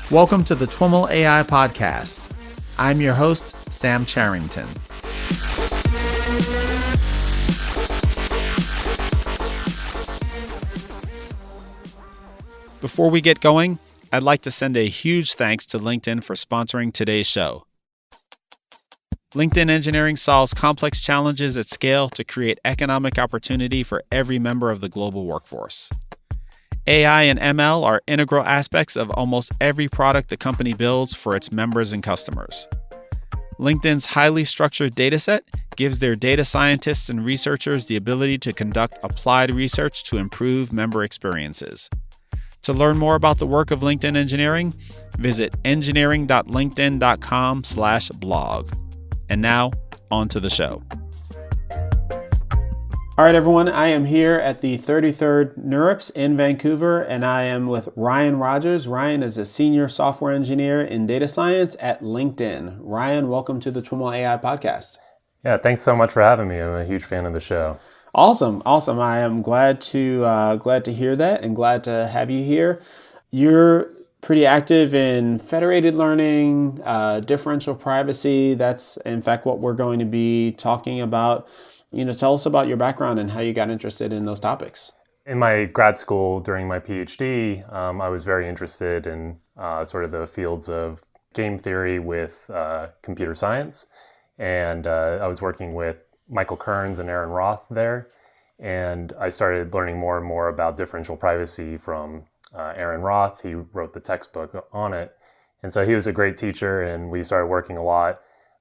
Welcome to the TWIML AI podcast. I'm your host, Sam Charrington. Before we get going, I'd like to send a huge thanks to LinkedIn for sponsoring today's show. LinkedIn Engineering solves complex challenges at scale to create economic opportunity for every member of the global workforce. AI and ML are integral aspects of almost every product the company builds for its members and customers. LinkedIn's highly structured dataset gives their data scientists and researchers the ability to conduct applied research to improve member experiences. To learn more about the work of LinkedIn Engineering, visit engineering.linkedin.com/blog. And now, on to the show. All right, everyone, I am here at the 33rd NeurIPS in Vancouver, and I am with Ryan Rogers. Ryan is a senior software engineer in data science at LinkedIn. Ryan, welcome to the TWIML AI podcast. Yeah, thanks so much for having me. I'm a huge fan of the show. Awesome. I am glad to hear that and glad to have you here. You're pretty active in federated learning, differential privacy. That's, in fact, what we're going to be talking about. Tell us about your background and how you got interested in those topics. In my grad school during my PhD, I was very interested in sort of the fields of game theory with computer science. And I was working with Michael Kearns and Aaron Roth there. And I started learning more and more about differential privacy from Aaron Roth. He wrote the textbook on it. And so he was a great teacher, and we started working a lot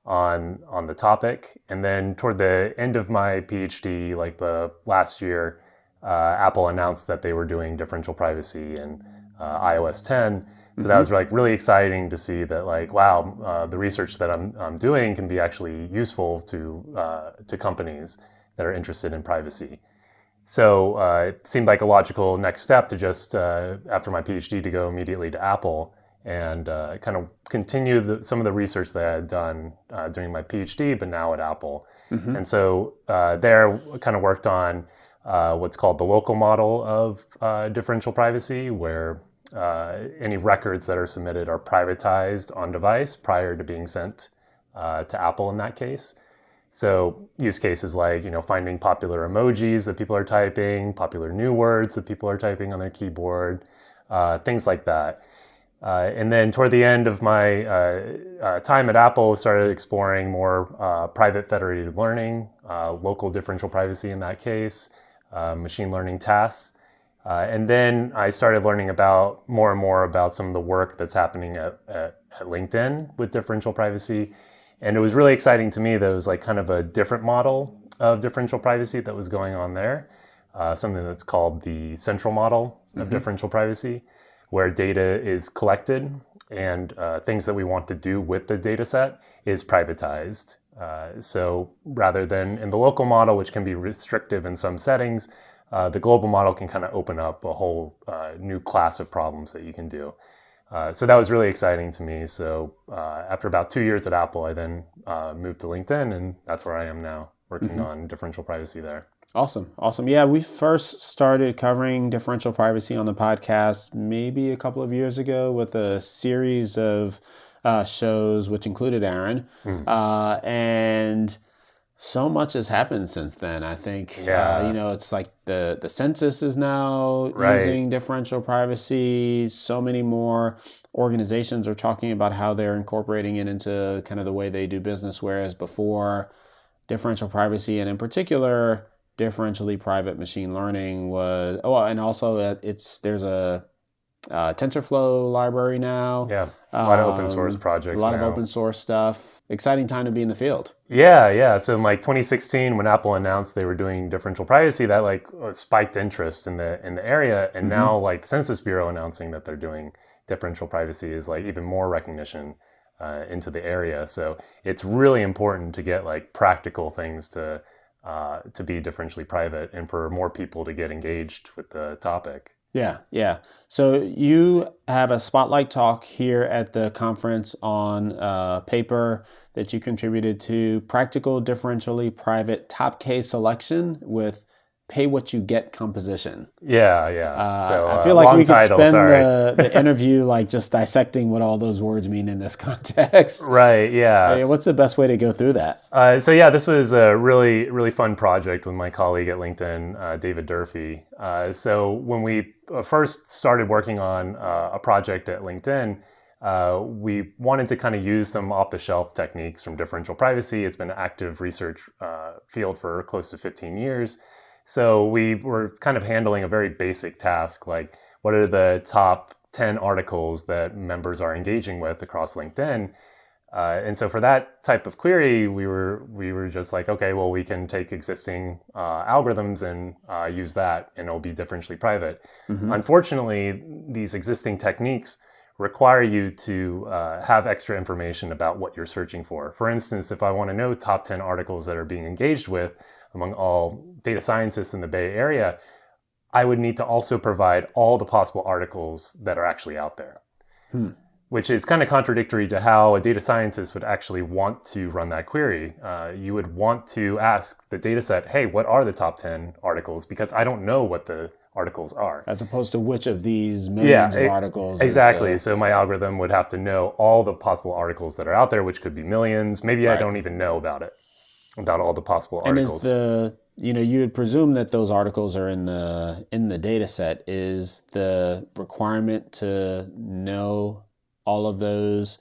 on the topic. And then toward the end of my PhD, like the last year, Apple announced that they were doing differential privacy in iOS 10. So that was like really exciting to see that, like, wow, the research that I'm doing can be actually useful to companies that are interested in privacy. So it seemed like a logical next step to just, after my PhD, to go immediately to Apple and kind of continue some of the research that I had done during my PhD, but now at Apple. And so there I kind of worked on what's called the local model of differential privacy, where any records that are submitted are privatized on device prior to being sent to Apple in that case. So use cases like, finding popular emojis that people are typing, popular new words that people are typing on their keyboard, things like that. And then toward the end of my time at Apple, started exploring more private federated learning, local differential privacy in that case, machine learning tasks. And then I started learning more and more about some of the work that's happening at LinkedIn with differential privacy. And it was really exciting to me that it was like kind of a different model of differential privacy that was going on there, something that's called the central model of differential privacy, where data is collected and things that we want to do with the data set is privatized. So rather than in the local model, which can be restrictive in some settings, the global model can kind of open up a whole new class of problems that you can do. So that was really exciting to me. So after about 2 years at Apple, I then moved to LinkedIn, and that's where I am now, working on differential privacy there. Awesome. Yeah, we first started covering differential privacy on the podcast maybe a couple of years ago with a series of shows, which included Aaron. And so much has happened since then. I think, it's like the census is now using differential privacy. So many more organizations are talking about how they're incorporating it into kind of the way they do business, whereas before, differential privacy, and in particular, differentially private machine learning was, and also there's a TensorFlow library now. Yeah, a lot of open source projects. A lot of open source stuff. Exciting time to be in the field. Yeah. So in like 2016, when Apple announced they were doing differential privacy, that like spiked interest in the area. And now like the Census Bureau announcing that they're doing differential privacy is like even more recognition into the area. So it's really important to get like practical things to be differentially private and for more people to get engaged with the topic. Yeah. So you have a spotlight talk here at the conference on a paper that you contributed to, Practical Differentially Private Top K Selection with pay what you get composition. Yeah. So I feel like long we could title, spend sorry. the interview like just dissecting what all those words mean in this context. Right, yeah. What's the best way to go through that? So yeah, this was a really, really fun project with my colleague at LinkedIn, David Durfee. So when we first started working on a project at LinkedIn, we wanted to kind of use some off-the-shelf techniques from differential privacy. It's been an active research field for close to 15 years. So we were kind of handling a very basic task, like what are the top 10 articles that members are engaging with across LinkedIn? And so for that type of query, we were just like, okay, well, we can take existing algorithms and use that, and it'll be differentially private. Unfortunately, these existing techniques require you to have extra information about what you're searching for. For instance, if I want to know top 10 articles that are being engaged with among all data scientists in the Bay Area, I would need to also provide all the possible articles that are actually out there. Which is kind of contradictory to how a data scientist would actually want to run that query. You would want to ask the data set, hey, what are the top 10 articles? Because I don't know what the articles are. As opposed to which of these millions of articles. Exactly. So my algorithm would have to know all the possible articles that are out there, which could be millions. Maybe I don't even know about it, about all the possible articles. And you would presume that those articles are in the data set. Is the requirement to know all of those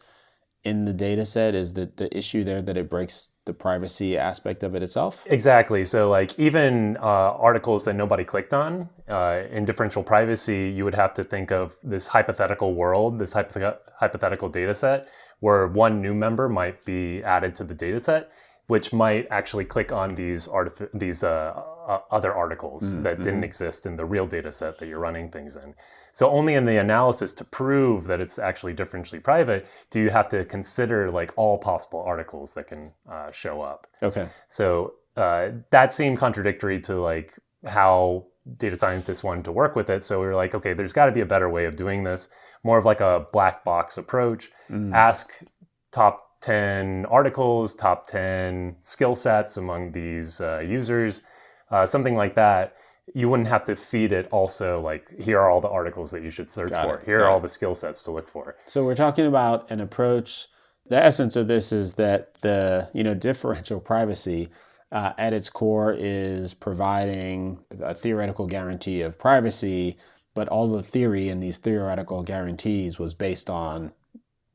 in the data set, is that the issue there that it breaks the privacy aspect of it itself? Exactly. So like even articles that nobody clicked on, in differential privacy, you would have to think of this hypothetical world, this hypothetical data set, where one new member might be added to the data set, which might actually click on these other articles that didn't exist in the real data set that you're running things in. So only in the analysis to prove that it's actually differentially private do you have to consider like all possible articles that can show up. Okay. So that seemed contradictory to like how data scientists wanted to work with it. So we were like, okay, there's got to be a better way of doing this, more of like a black box approach. Ask top 10 articles, top 10 skill sets among these users, something like that. You wouldn't have to feed it also like, here are all the articles that you should search for. Here are all the skill sets to look for. So we're talking about an approach. The essence of this is that the differential privacy at its core is providing a theoretical guarantee of privacy, but all the theory in these theoretical guarantees was based on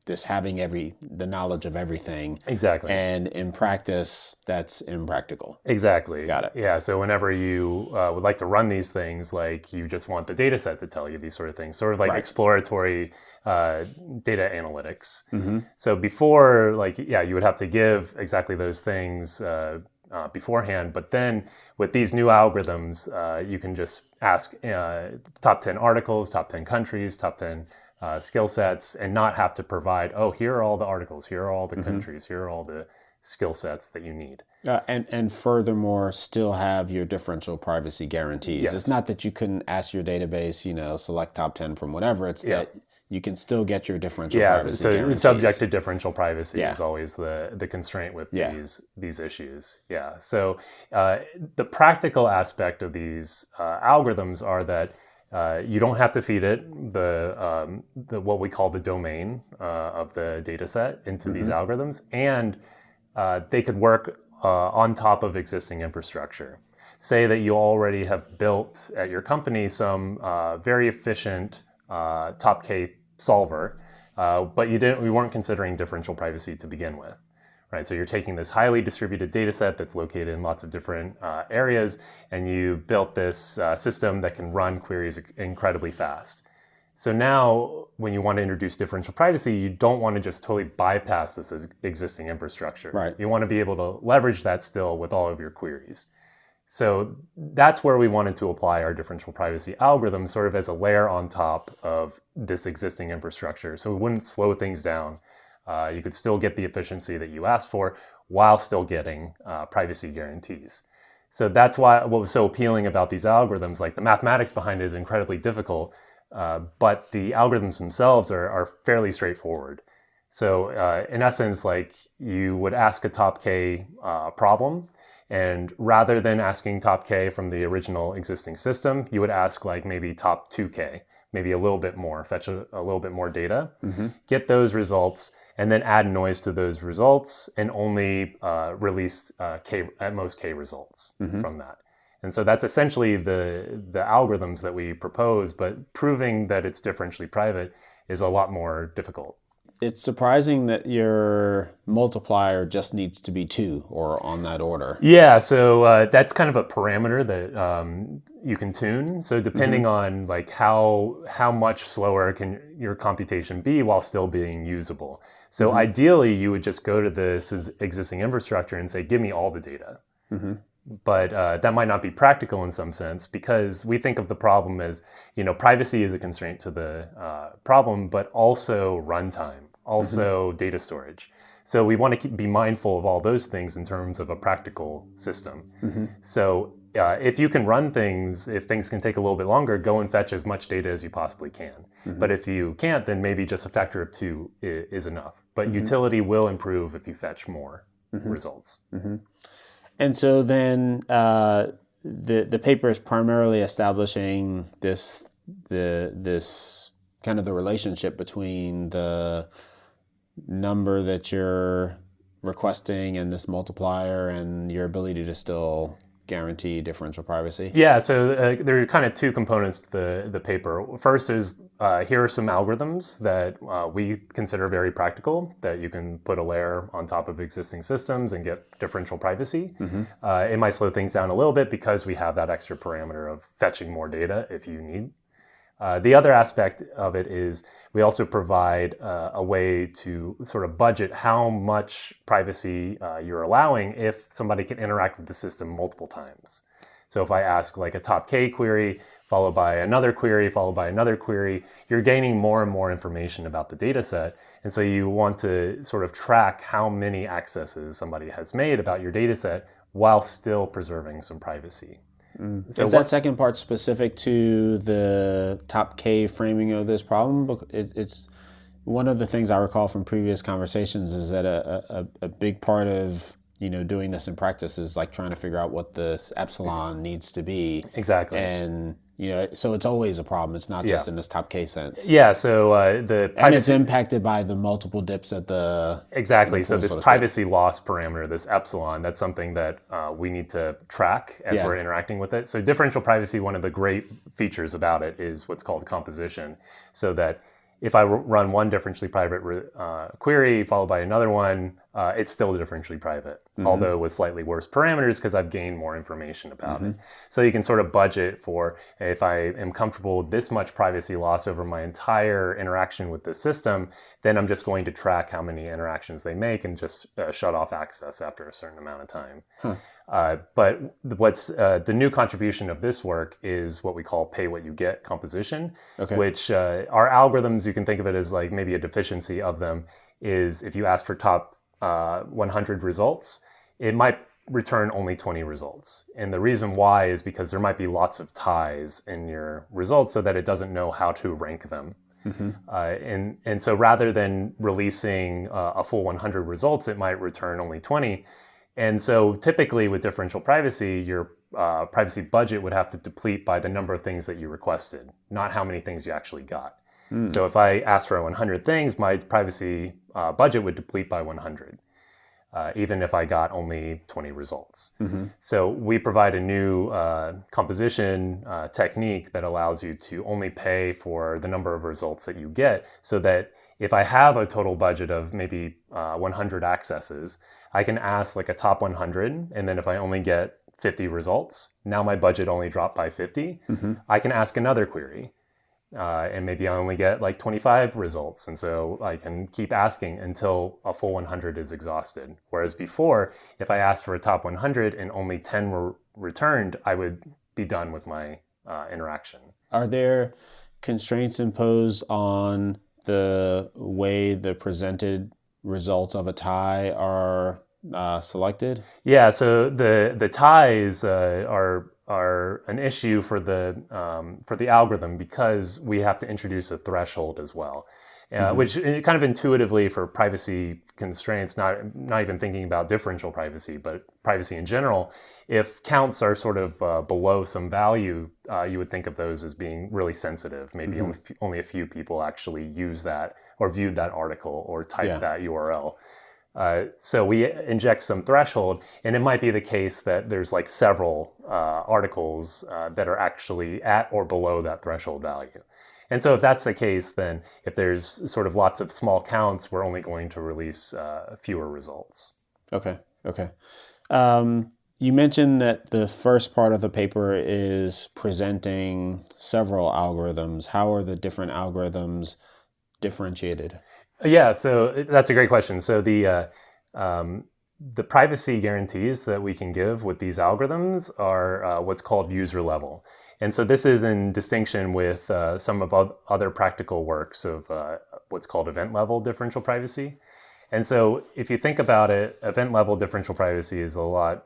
this having the knowledge of everything. Exactly. And in practice, that's impractical. Exactly. Got it. Yeah. So whenever you would like to run these things, like you just want the data set to tell you these sort of things, sort of like exploratory data analytics. So before, like, you would have to give exactly those things beforehand. But then with these new algorithms, you can just ask top 10 articles, top 10 countries, top 10 skill sets, and not have to provide, here are all the articles, here are all the countries, here are all the skill sets that you need. And furthermore, still have your differential privacy guarantees. Yes. It's not that you couldn't ask your database, select top 10 from whatever. It's that you can still get your differential privacy guarantees. Subject to differential privacy is always the constraint with these issues. Yeah. So the practical aspect of these algorithms are that you don't have to feed it the what we call the domain of the data set into these algorithms, and they could work on top of existing infrastructure. Say that you already have built at your company some very efficient top K solver, but we weren't considering differential privacy to begin with. Right, so you're taking this highly distributed data set that's located in lots of different areas, and you built this system that can run queries incredibly fast. So now, when you want to introduce differential privacy, you don't want to just totally bypass this existing infrastructure. Right. You want to be able to leverage that still with all of your queries. So that's where we wanted to apply our differential privacy algorithm, sort of as a layer on top of this existing infrastructure, so it wouldn't slow things down. You could still get the efficiency that you asked for while still getting privacy guarantees. So that's why what was so appealing about these algorithms, like the mathematics behind it is incredibly difficult, but the algorithms themselves are fairly straightforward. So in essence, like you would ask a top K problem, And rather than asking top K from the original existing system, you would ask like maybe top 2K, maybe a little bit more, fetch a little bit more data, get those results, and then add noise to those results and only release K, at most K results from that. And so that's essentially the algorithms that we propose, but proving that it's differentially private is a lot more difficult. It's surprising that your multiplier just needs to be 2 or on that order. Yeah, so that's kind of a parameter that you can tune. So depending on like how much slower can your computation be while still being usable. So ideally, you would just go to this existing infrastructure and say, give me all the data. But that might not be practical in some sense, because we think of the problem as, privacy is a constraint to the problem, but also runtime, also data storage. So we want to be mindful of all those things in terms of a practical system. So if you can run things, if things can take a little bit longer, go and fetch as much data as you possibly can. But if you can't, then maybe just a factor of 2 is enough. But utility will improve if you fetch more results. And so then the paper is primarily establishing this kind of the relationship between the number that you're requesting and this multiplier and your ability to still guarantee differential privacy? Yeah, so there are kind of 2 components to the paper. First is here are some algorithms that we consider very practical, that you can put a layer on top of existing systems and get differential privacy. It might slow things down a little bit because we have that extra parameter of fetching more data if you need. The other aspect of it is we also provide a way to sort of budget how much privacy you're allowing if somebody can interact with the system multiple times. So if I ask like a top K query, followed by another query, followed by another query, you're gaining more and more information about the data set. And so you want to sort of track how many accesses somebody has made about your data set while still preserving some privacy. So is that second part specific to the top K framing of this problem? It's one of the things I recall from previous conversations is that a big part of doing this in practice is like trying to figure out what this epsilon needs to be. Exactly. And so it's always a problem. It's not just in this top K sense. Yeah. So and it's impacted by the multiple dips at the exactly. So this privacy loss parameter, this epsilon, that's something that we need to track as we're interacting with it. So differential privacy, one of the great features about it is what's called composition. So that if I run one differentially private query followed by another one, it's still differentially private, although with slightly worse parameters because I've gained more information about it. So you can sort of budget for, if I am comfortable with this much privacy loss over my entire interaction with the system, then I'm just going to track how many interactions they make and just shut off access after a certain amount of time. But what's the new contribution of this work is what we call pay what you get composition, which our algorithms, you can think of it as like maybe a deficiency of them, is if you ask for top 100 results, it might return only 20 results. And the reason why is because there might be lots of ties in your results so that it doesn't know how to rank them. And so rather than releasing a full 100 results, it might return only 20. And so typically with differential privacy, your privacy budget would have to deplete by the number of things that you requested, not how many things you actually got. So if I asked for 100 things, my privacy budget would deplete by 100, even if I got only 20 results. So we provide a new composition technique that allows you to only pay for the number of results that you get, so that if I have a total budget of maybe 100 accesses, I can ask like a top 100, and then if I only get 50 results, now my budget only dropped by 50. I can ask another query, and maybe I only get like 25 results, and so I can keep asking until a full 100 is exhausted. Whereas before, if I asked for a top 100 and only 10 were returned, I would be done with my interaction. Are there constraints imposed on the way the presented results of a tie are selected? Yeah, so the ties are an issue for the algorithm because we have to introduce a threshold as well. which kind of intuitively for privacy constraints, not even thinking about differential privacy, but privacy in general, if counts are sort of below some value, you would think of those as being really sensitive. Maybe only a few people actually use that or viewed that article or typed that URL. So we inject some threshold, and it might be the case that there's like several articles that are actually at or below that threshold value. And so if that's the case, then if there's sort of lots of small counts, we're only going to release fewer results. Okay. You mentioned that the first part of the paper is presenting several algorithms. How are the different algorithms differentiated? Yeah, so that's a great question. So the privacy guarantees that we can give with these algorithms are what's called user level. And so this is in distinction with some of other practical works of what's called event level differential privacy. And so if you think about it, event level differential privacy is a lot,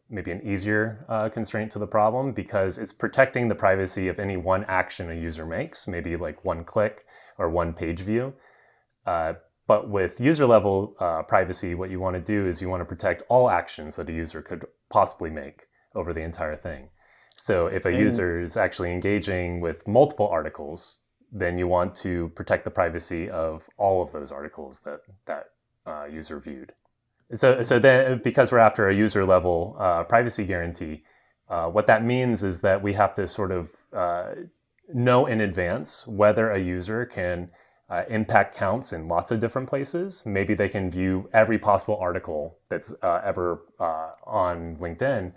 maybe an easier constraint to the problem, because it's protecting the privacy of any one action a user makes, maybe like one click or one page view. But with user level privacy, what you want to do is you want to protect all actions that a user could possibly make over the entire thing. So if a user is actually engaging with multiple articles, then you want to protect the privacy of all of those articles that user viewed. So then, because we're after a user level privacy guarantee, what that means is that we have to sort of know in advance whether a user can impact counts in lots of different places. Maybe they can view every possible article that's ever on LinkedIn.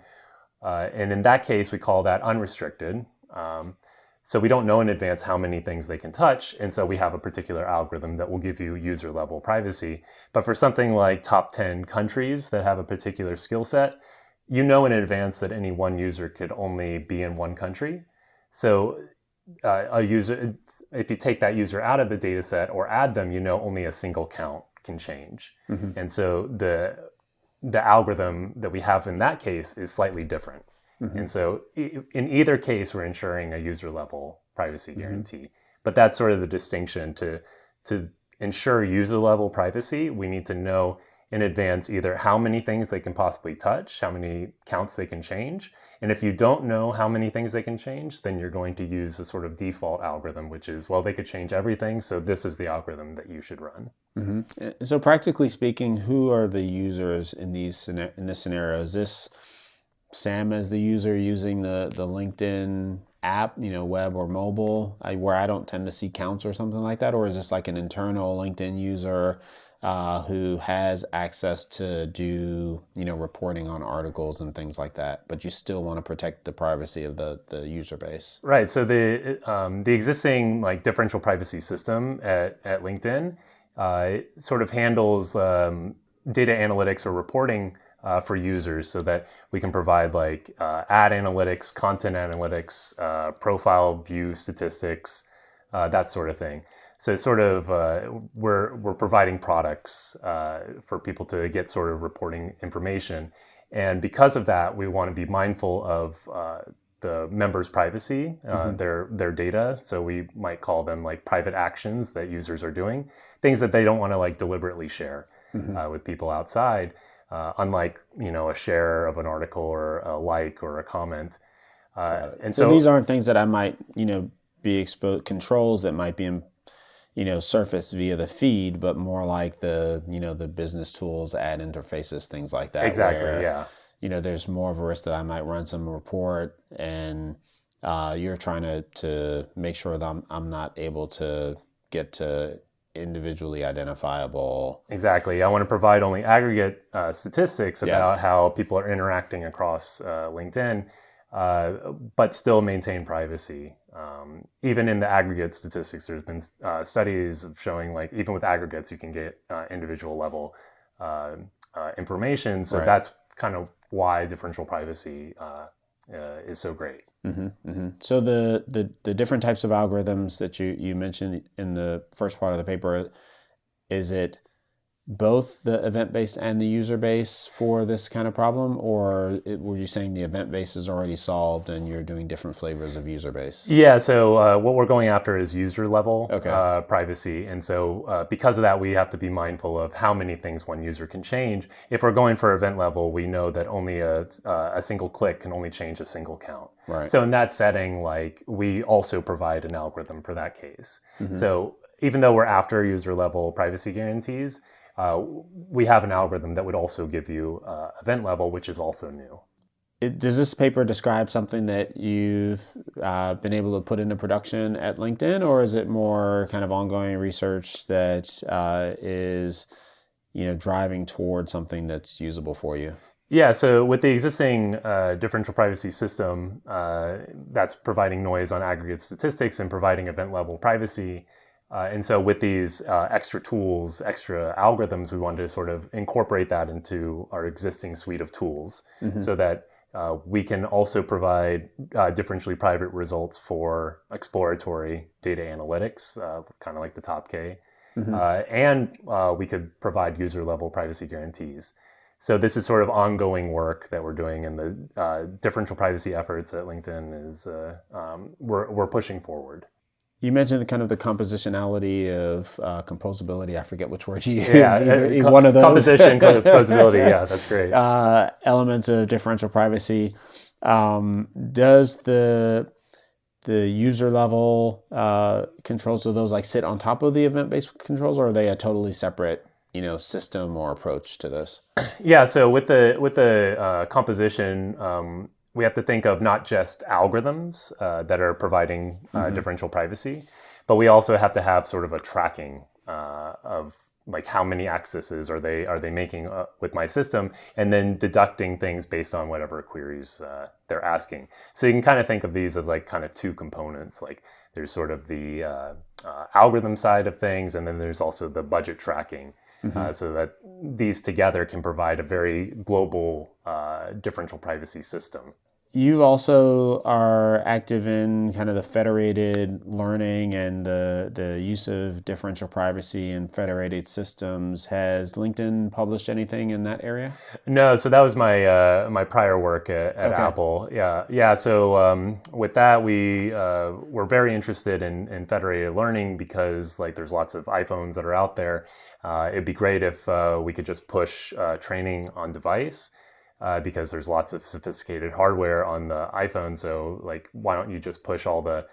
And in that case, we call that unrestricted. So we don't know in advance how many things they can touch. And so we have a particular algorithm that will give you user level privacy. But for something like top 10 countries that have a particular skill set, you know in advance that any one user could only be in one country. So a user, if you take that user out of the data set or add them, you know only a single count can change. And so the algorithm that we have in that case is slightly different. And so in either case, we're ensuring a user level privacy guarantee. But that's sort of the distinction. To ensure user level privacy, we need to know in advance either how many things they can possibly touch, how many counts they can change. And if you don't know how many things they can change, then you're going to use a sort of default algorithm, which is, well, they could change everything, so this is the algorithm that you should run. So practically speaking, who are the users in this scenario? Is this Sam as the user using the LinkedIn app, web or mobile, where I don't tend to see counts or something like that? Or is this like an internal LinkedIn user who has access to do, reporting on articles and things like that, but you still want to protect the privacy of the user base? Right. So the existing like differential privacy system at LinkedIn sort of handles data analytics or reporting for users, so that we can provide like ad analytics, content analytics, profile view statistics, that sort of thing. So it's sort of we're providing products for people to get sort of reporting information, and because of that, we want to be mindful of the members' privacy, their data. So we might call them like private actions that users are doing, things that they don't want to like deliberately share with people outside. Unlike a share of an article or a like or a comment, and so these aren't things that I might be exposed, controls that might be surface via the feed, but more like the the business tools, ad interfaces, things like that. Exactly. Where, there's more of a risk that I might run some report, and you're trying to make sure that I'm not able to get to individually identifiable. Exactly. I want to provide only aggregate statistics about how people are interacting across LinkedIn, but still maintain privacy. Even in the aggregate statistics, there's been studies of showing like even with aggregates, you can get individual level information. So that's kind of why differential privacy is so great. So the different types of algorithms that you mentioned in the first part of the paper, is it both the event-based and the user-based for this kind of problem, or were you saying the event-based is already solved and you're doing different flavors of user-based? Yeah, so what we're going after is user level Okay. privacy. And so because of that, we have to be mindful of how many things one user can change. If we're going for event level, we know that only a single click can only change a single count. Right. So in that setting, like we also provide an algorithm for that case. So even though we're after user level privacy guarantees, we have an algorithm that would also give you event level, which is also new. Does this paper describe something that you've been able to put into production at LinkedIn, or is it more kind of ongoing research that is, driving towards something that's usable for you? Yeah, so with the existing differential privacy system that's providing noise on aggregate statistics and providing event level privacy, and so with these extra tools, extra algorithms, we wanted to sort of incorporate that into our existing suite of tools so that we can also provide differentially private results for exploratory data analytics, kind of like the top K, and we could provide user level privacy guarantees. So this is sort of ongoing work that we're doing, and the differential privacy efforts at LinkedIn is we're pushing forward. You mentioned the compositionality of composability. I forget which word you use. Yeah, one of those. Composition, composability. Yeah, that's great. Elements of differential privacy. Does the user level controls of those like sit on top of the event-based controls, or are they a totally separate system or approach to this? Yeah, so with the composition, we have to think of not just algorithms that are providing differential privacy, but we also have to have sort of a tracking of like how many accesses are they making with my system, and then deducting things based on whatever queries they're asking. So you can kind of think of these as like kind of two components. Like there's sort of the algorithm side of things, and then there's also the budget tracking. So that these together can provide a very global differential privacy system. You also are active in kind of the federated learning and the use of differential privacy in federated systems. Has LinkedIn published anything in that area? No, so that was my my prior work at Okay. Apple. Yeah. So with that, we were very interested in federated learning because like there's lots of iPhones that are out there. It'd be great if we could just push training on device. Because there's lots of sophisticated hardware on the iPhone. So like, why don't you just push all the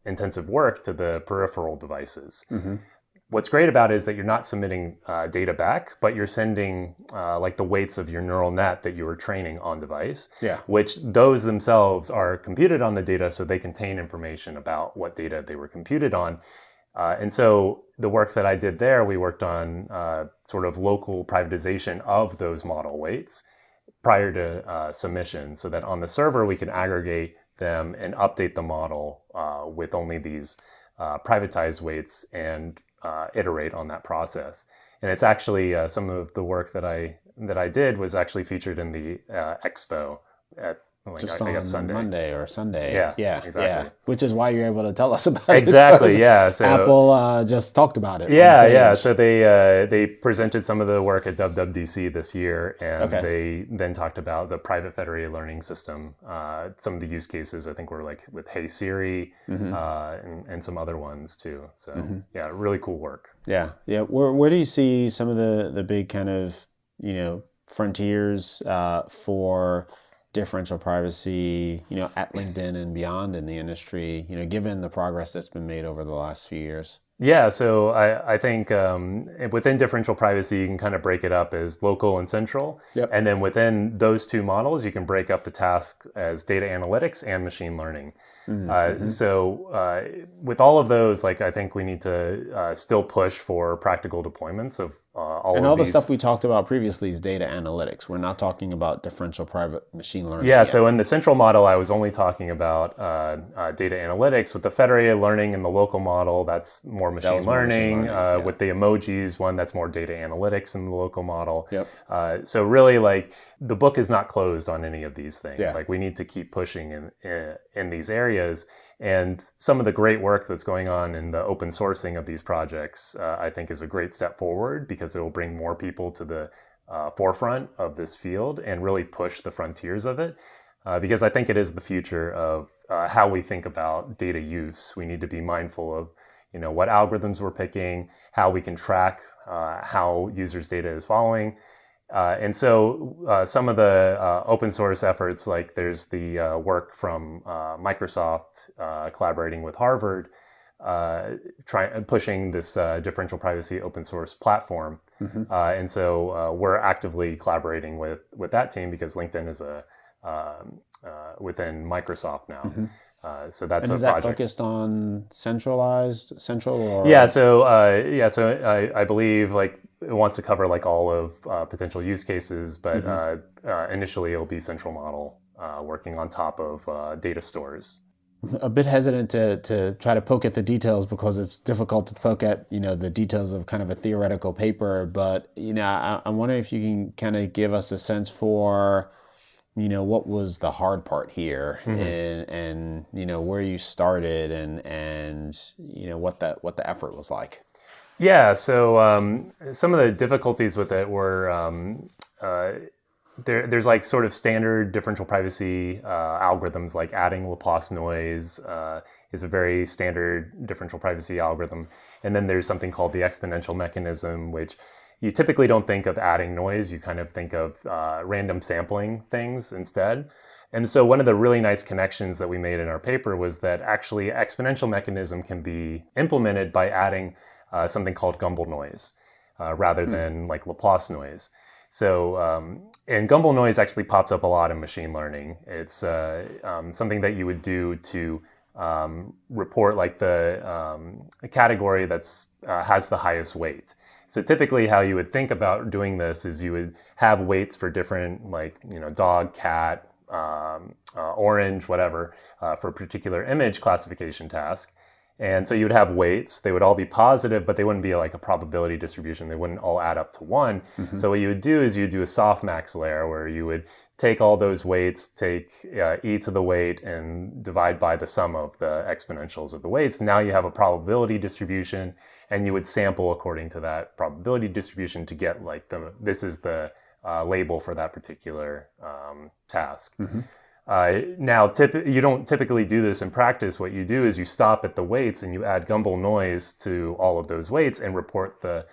intensive work to the peripheral devices? What's great about it is that you're not submitting data back, but you're sending like the weights of your neural net that you were training on device, which those themselves are computed on the data so they contain information about what data they were computed on. And so the work that I did there, we worked on sort of local privatization of those model weights prior to submission, so that on the server we can aggregate them and update the model with only these privatized weights and iterate on that process. And it's actually some of the work that I did was actually featured in the expo at just I guess on Sunday. Monday or Sunday. Yeah, exactly. Yeah. Which is why you're able to tell us about it. Exactly, yeah. So Apple just talked about it. Yeah. So they presented some of the work at WWDC this year, and they then talked about the private federated learning system. Some of the use cases I think were like with Hey Siri and some other ones too. So yeah, really cool work. Yeah. Where do you see some of the big kind of frontiers for differential privacy, at LinkedIn and beyond in the industry, given the progress that's been made over the last few years? Yeah, so I think within differential privacy, you can kind of break it up as local and central. Yep. And then within those two models, you can break up the tasks as data analytics and machine learning. So with all of those, like I think we need to still push for practical deployments of all the stuff we talked about previously is data analytics. We're not talking about differential private machine learning. Yeah, so in the central model, I was only talking about data analytics. With the federated learning in the local model, that's more machine learning. With the emojis one, that's more data analytics in the local model. Yep. So really, like the book is not closed on any of these things. Like we need to keep pushing in these areas. areas. And some of the great work that's going on in the open sourcing of these projects, I think is a great step forward because it will bring more people to the forefront of this field and really push the frontiers of it. Because I think it is the future of how we think about data use. We need to be mindful of, what algorithms we're picking, how we can track how users' data is following. And so some of the open source efforts, like there's the work from Microsoft collaborating with Harvard, pushing this differential privacy open source platform. And so we're actively collaborating with that team because LinkedIn is within Microsoft now. So that's and a is that project. focused on central or So I believe like it wants to cover like all of potential use cases, but initially it'll be central model working on top of data stores. a bit hesitant to try to poke at the details because it's difficult to poke at the details of kind of a theoretical paper, but I'm wondering if you can kind of give us a sense for what was the hard part here, and where you started, and what the effort was like. Yeah, so some of the difficulties with it were there's like sort of standard differential privacy algorithms, like adding Laplace noise is a very standard differential privacy algorithm. And then there's something called the exponential mechanism, which you typically don't think of adding noise. You kind of think of random sampling things instead. And so one of the really nice connections that we made in our paper was that actually exponential mechanism can be implemented by adding something called Gumbel noise rather than like Laplace noise. So, and Gumbel noise actually pops up a lot in machine learning. It's something that you would do to report like the category that's has the highest weight. So typically how you would think about doing this is you would have weights for different, like, dog, cat, orange, whatever, for a particular image classification task. And so you would have weights. They would all be positive, but they wouldn't be like a probability distribution. They wouldn't all add up to 1. So what you would do is you would do a softmax layer where you would take all those weights, take e to the weight, and divide by the sum of the exponentials of the weights. Now you have a probability distribution, and you would sample according to that probability distribution to get like this is the label for that particular task. Now, you don't typically do this in practice. What you do is you stop at the weights and you add Gumbel noise to all of those weights and report the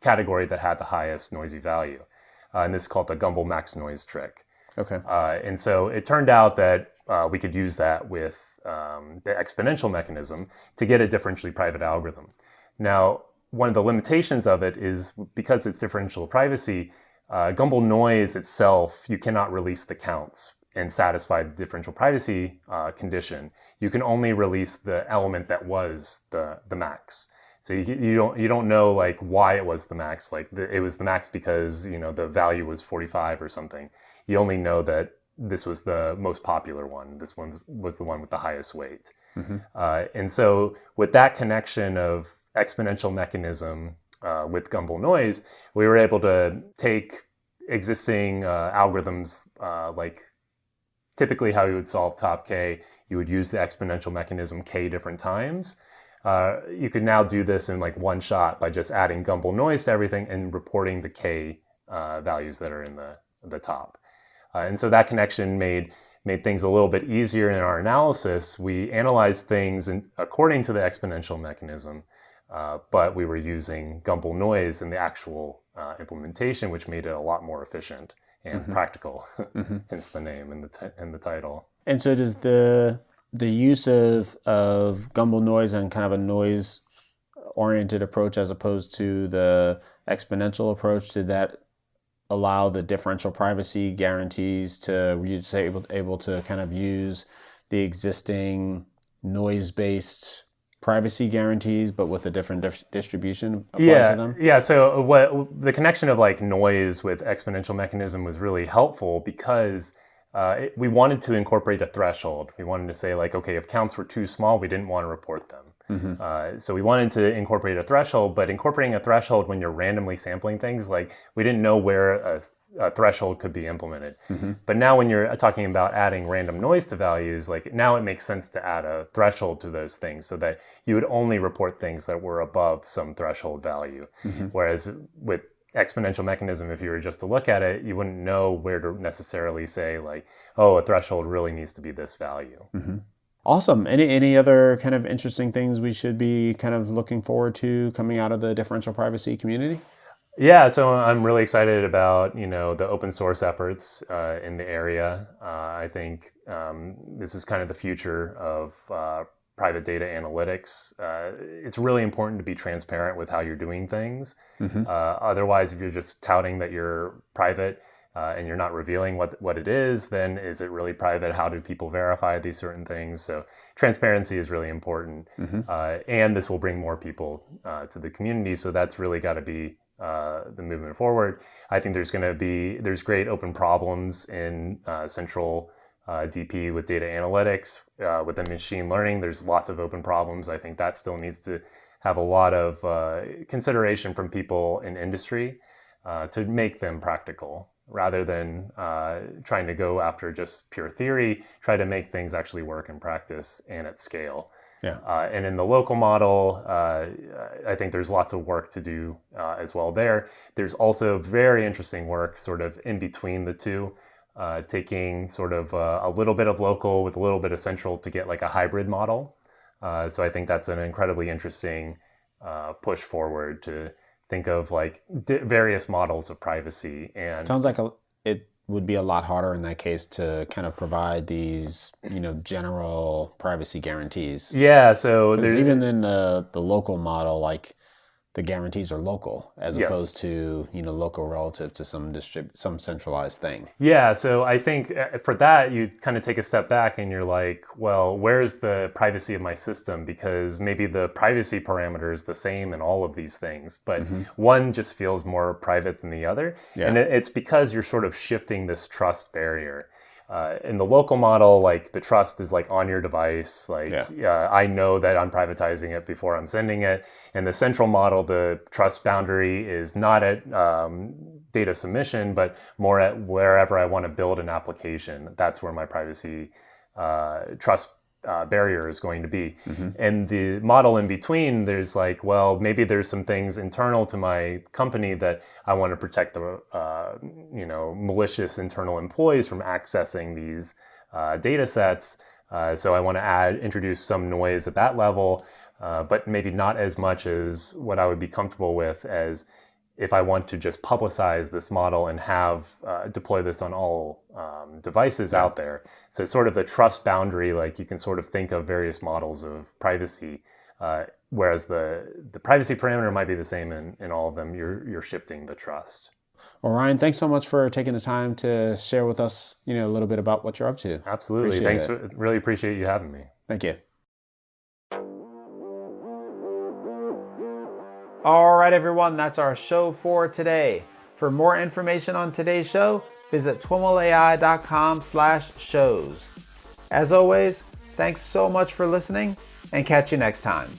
category that had the highest noisy value. And this is called the Gumbel max noise trick. Okay. And so it turned out that we could use that with the exponential mechanism to get a differentially private algorithm. Now, one of the limitations of it is because it's differential privacy, Gumbel noise itself, you cannot release the counts and satisfy the differential privacy condition. You can only release the element that was the max. So you don't know like why it was the max. Like it was the max because the value was 45 or something. You only know that this was the most popular one. This one was the one with the highest weight. And so with that connection of exponential mechanism with Gumbel noise, we were able to take existing algorithms like typically how you would solve top K, you would use the exponential mechanism K different times. You could now do this in like one shot by just adding Gumbel noise to everything and reporting the K values that are in the top. And so that connection made things a little bit easier in our analysis. We analyzed things according to the exponential mechanism, but we were using Gumbel noise in the actual implementation, which made it a lot more efficient and practical, hence the name and the title. And so does the use of Gumbel noise and kind of a noise-oriented approach as opposed to the exponential approach, did that allow the differential privacy guarantees to you say able to kind of use the existing noise-based privacy guarantees, but with a different distribution applied to them? Yeah. So what the connection of like noise with exponential mechanism was really helpful because we wanted to incorporate a threshold. We wanted to say like, okay, if counts were too small, we didn't want to report them. So we wanted to incorporate a threshold, but incorporating a threshold when you're randomly sampling things, like we didn't know where a threshold could be implemented. But now when you're talking about adding random noise to values, like now it makes sense to add a threshold to those things so that you would only report things that were above some threshold value. Whereas with exponential mechanism, if you were just to look at it, you wouldn't know where to necessarily say like, oh, a threshold really needs to be this value. Awesome. Any other kind of interesting things we should be kind of looking forward to coming out of the differential privacy community? Yeah, so I'm really excited about, the open source efforts in the area. I think this is kind of the future of private data analytics. It's really important to be transparent with how you're doing things. Otherwise, if you're just touting that you're private and you're not revealing what it is, then is it really private? How do people verify these certain things? So transparency is really important. And this will bring more people to the community. So that's really got to be the movement forward. I think there's great open problems in central DP with data analytics. Within machine learning, there's lots of open problems. I think that still needs to have a lot of consideration from people in industry to make them practical, rather than trying to go after just pure theory. Try to make things actually work in practice and at scale. And in the local model, I think there's lots of work to do as well there. There's also very interesting work sort of in between the two, taking sort of a little bit of local with a little bit of central to get like a hybrid model. So I think that's an incredibly interesting push forward to think of like various models of privacy. And sounds like it would be a lot harder in that case to kind of provide these, general privacy guarantees. Yeah, so there's even in the local model, like the guarantees are local as opposed to, local relative to some centralized thing. Yeah, so I think for that, you kind of take a step back and you're like, well, where's the privacy of my system? Because maybe the privacy parameter is the same in all of these things, but one just feels more private than the other. And it's because you're sort of shifting this trust barrier. In the local model, like the trust is like on your device. Like I know that I'm privatizing it before I'm sending it. In the central model, the trust boundary is not at data submission, but more at wherever I want to build an application. That's where my privacy trust barrier is going to be. And the model in between, there's like, well, maybe there's some things internal to my company that I want to protect the malicious internal employees from accessing these data sets. So I want to introduce some noise at that level, but maybe not as much as what I would be comfortable with as if I want to just publicize this model and have deploy this on all devices out there. So sort of the trust boundary, like you can sort of think of various models of privacy, whereas the privacy parameter might be the same in all of them. You're shifting the trust. Well, Ryan, thanks so much for taking the time to share with us, a little bit about what you're up to. Absolutely. Really appreciate you having me. Thank you. All right, everyone, that's our show for today. For more information on today's show, visit twimlai.com/shows. As always, thanks so much for listening, and catch you next time.